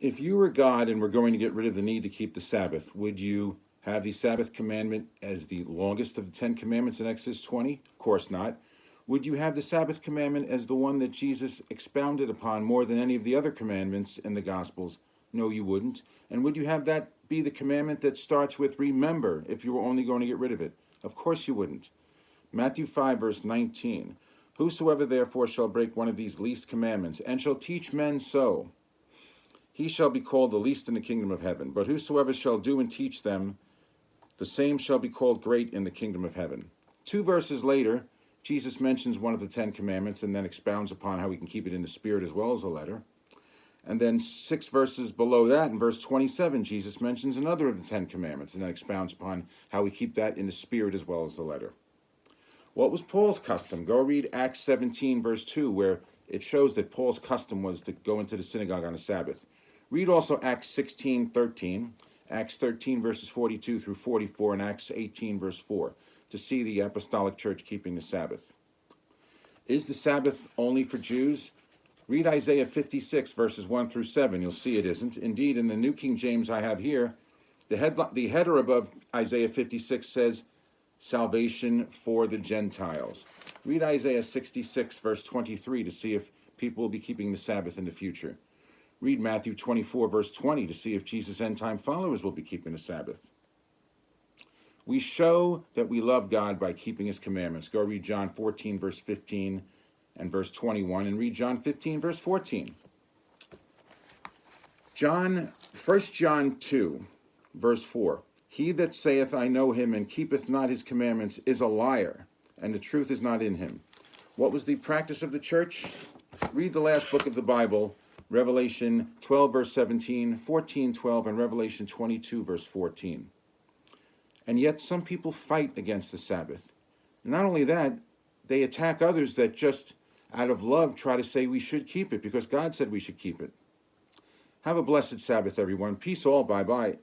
If you were God and were going to get rid of the need to keep the Sabbath, would you have the Sabbath commandment as the longest of the 10 commandments in Exodus 20? Of course not. Would you have the Sabbath commandment as the one that Jesus expounded upon more than any of the other commandments in the Gospels? No, you wouldn't. And would you have that be the commandment that starts with remember if you were only going to get rid of it? Of course you wouldn't. Matthew 5, verse 19. Whosoever therefore shall break one of these least commandments, and shall teach men so, he shall be called the least in the kingdom of heaven. But whosoever shall do and teach them, the same shall be called great in the kingdom of heaven. 2 verses later, Jesus mentions one of the 10 commandments and then expounds upon how we can keep it in the spirit as well as the letter. And then 6 verses below that, in verse 27, Jesus mentions another of the 10 commandments and then expounds upon how we keep that in the spirit as well as the letter. What was Paul's custom? Go read Acts 17, verse 2, where it shows that Paul's custom was to go into the synagogue on a Sabbath. Read also Acts 16, 13, Acts 13, verses 42 through 44, and Acts 18, verse 4, to see the apostolic church keeping the Sabbath. Is the Sabbath only for Jews? Read Isaiah 56, verses 1 through 7. You'll see it isn't. Indeed, in the New King James I have here, the header above Isaiah 56 says, salvation for the Gentiles. Read Isaiah 66, verse 23 to see if people will be keeping the Sabbath in the future. Read Matthew 24, verse 20 to see if Jesus' end-time followers will be keeping the Sabbath. We show that we love God by keeping his commandments. Go read John 14, verse 15 and verse 21, and read John 15, verse 14. 1 John 2, verse 4. He that saith, I know him, and keepeth not his commandments, is a liar, and the truth is not in him. What was the practice of the church? Read the last book of the Bible, Revelation 12, verse 17, 14, 12, and Revelation 22, verse 14. And yet some people fight against the Sabbath. And not only that, they attack others that just out of love try to say we should keep it because God said we should keep it. Have a blessed Sabbath, everyone. Peace all. Bye-bye.